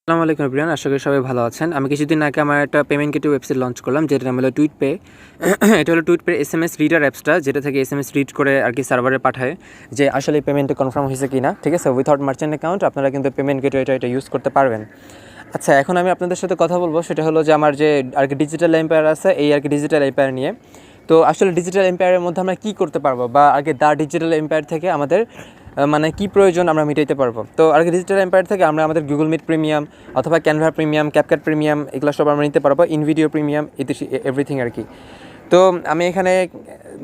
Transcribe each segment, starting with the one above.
আসসালামু আলাইকুম এভরিওয়ান, আশা করি সবাই ভালো আছেন। আমি কিছুদিন আগে আমার একটা পেমেন্ট গেটওয়ে ওয়েবসাইট লঞ্চ করলাম, যেটার নাম হলো টুইটপে। এটা হলো টুইটপে SMS রিডার অ্যাপসটা, যেটা থেকে SMS রিড করে আর কি সার্ভারে পাঠায় যে আসলে পেমেন্টটা কনফার্ম হয়েছে কি না। ঠিক আছে, উইথাউট মার্চেন্ট অ্যাকাউন্ট আপনারা কিন্তু পেমেন্ট গেটওয়েটা এটা ইউজ করতে পারবেন। আচ্ছা, এখন আমি আপনাদের সাথে কথা বলবো, সেটা হলো যে আমার যে আর কি ডিজিটাল এম্পায়ার আছে, এই আর কি ডিজিটাল এম্পায়ার নিয়ে। তো আসলে ডিজিটাল এম্পায়ারের মধ্যে আমরা কী করতে পারবো, বা আগে দা ডিজিটাল এম্পায়ার থেকে আমাদের মানে কী প্রয়োজন আমরা মিটাইতে পারবো। তো আর কি ডিজিটাল এম্পায়ার থেকে আমরা আমাদের গুগল মিট প্রিমিয়াম অথবা ক্যানভা প্রিমিয়াম, ক্যাপকাট প্রিমিয়াম, এগুলো সব আমরা নিতে পারবো, ইনভিডিও প্রিমিয়াম, এভরিথিং আর কি। তো আমি এখানে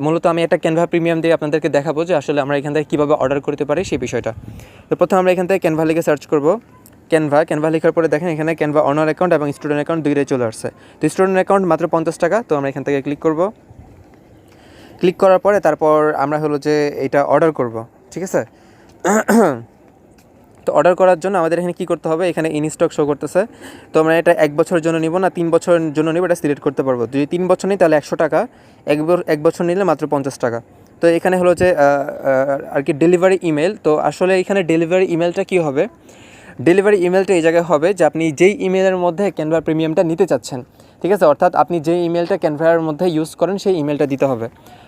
মূলত একটা ক্যানভা প্রিমিয়াম দিয়ে আপনাদেরকে দেখাবো যে আসলে আমরা এখান থেকে কীভাবে অর্ডার করতে পারি সেই বিষয়টা। তো প্রথমে আমরা এখান থেকে ক্যানভা লিখে সার্চ করবো। ক্যানভা লেখার পরে দেখেন এখানে ক্যানভা অনার অ্যাকাউন্ট এবং স্টুডেন্ট অ্যাকাউন্ট দুইটাই চলে আসছে। তো স্টুডেন্ট অ্যাকাউন্ট মাত্র 50 টাকা। তো আমরা এখান থেকে ক্লিক করব। ক্লিক করার পরে তারপর আমরা হলো যে এটা অর্ডার করব, ঠিক আছে। তো অর্ডার করার জন্য আমাদের এখানে কী করতে হবে, এখানে ইন স্টক শো করতেছে। তো আমরা এটা 1 বছরের জন্য নিব না 3 বছরের জন্য নিব, এটা সিলেক্ট করতে পারবো। যদি 3 বছর নিই তাহলে 100 টাকা, 1 বছর নিলে মাত্র 50 টাকা। তো এখানে হলো যে আর কি ডেলিভারি ইমেল। তো আসলে এখানে ডেলিভারি ইমেলটা কী হবে, ডেলিভারি ইমেলটা এই জায়গায় হবে যে আপনি যেই ইমেলের মধ্যে ক্যানভা প্রিমিয়ামটা নিতে চাচ্ছেন, ঠিক আছে, অর্থাৎ আপনি যেই ইমেলটা ক্যানভার মধ্যে ইউজ করেন সেই ইমেলটা দিতে হবে।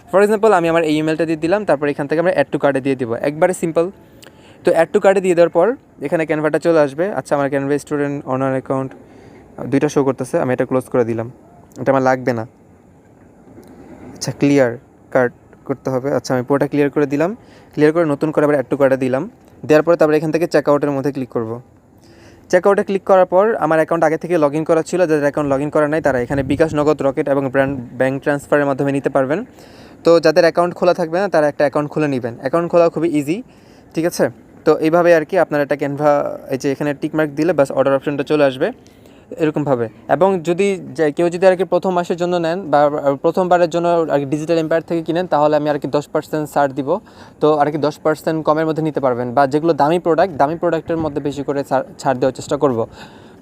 ফর এক্সাম্পল আমি আমার এই ইমেলটা দিয়ে দিলাম, তারপর এখান থেকে আমরা অ্যাড টু কার্ডে দিয়ে দিব, একবারে সিম্পল। তো অ্যাড টু কার্ডে দিয়ে দেওয়ার পর এখানে ক্যানভাটা চলে আসবে। আচ্ছা, আমার ক্যানভা স্টুডেন্ট অনার অ্যাকাউন্ট দুইটা শো করতেছে, আমি এটা ক্লোজ করে দিলাম, এটা আমার লাগবে না। আচ্ছা, ক্লিয়ার কার্ড করতে হবে। আচ্ছা, আমি পুরোটা ক্লিয়ার করে দিলাম। ক্লিয়ার করে নতুন করে আবার অ্যাড টু কার্ডে দিলাম। দেওয়ার পরে তারপরে এখান থেকে চেক আউটের মধ্যে ক্লিক করব। চেক আউটে ক্লিক করার পর আমার অ্যাকাউন্ট আগে থেকে লগ ইন করা ছিল, যাদের অ্যাকাউন্ট লগ ইন করা নাই তারা এখানে বিকাশ, নগদ, রকেট এবং ব্যাঙ্ক ট্রান্সফারের মাধ্যমে নিতে পারবেন। তো যাদের অ্যাকাউন্ট খোলা থাকবে না তারা একটা অ্যাকাউন্ট খুলে নেবেন। অ্যাকাউন্ট খোলা খুবই ইজি, ঠিক আছে। তো এইভাবে আর কি আপনারা একটা ক্যানভা, এই যে এখানে টিকমার্ক দিলে বাস অর্ডার অপশনটা চলে আসবে এরকমভাবে। এবং যদি কেউ যদি আর কি প্রথম মাসের জন্য নেন বা প্রথমবারের জন্য আর কি ডিজিটাল এম্পায়ার থেকে কিনেন, তাহলে আমি আর কি 10% ছাড় দিব। তো আর কি 10% কমের মধ্যে নিতে পারবেন, বা যেগুলো দামি প্রোডাক্টের মধ্যে বেশি করে ছাড় দেওয়ার চেষ্টা করব।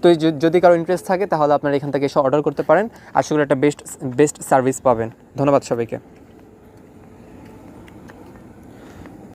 তো যদি কারো ইন্টারেস্ট থাকে তাহলে আপনারা এখান থেকে এসে অর্ডার করতে পারেন। আশা করি একটা বেস্ট সার্ভিস পাবেন। ধন্যবাদ সবাইকে।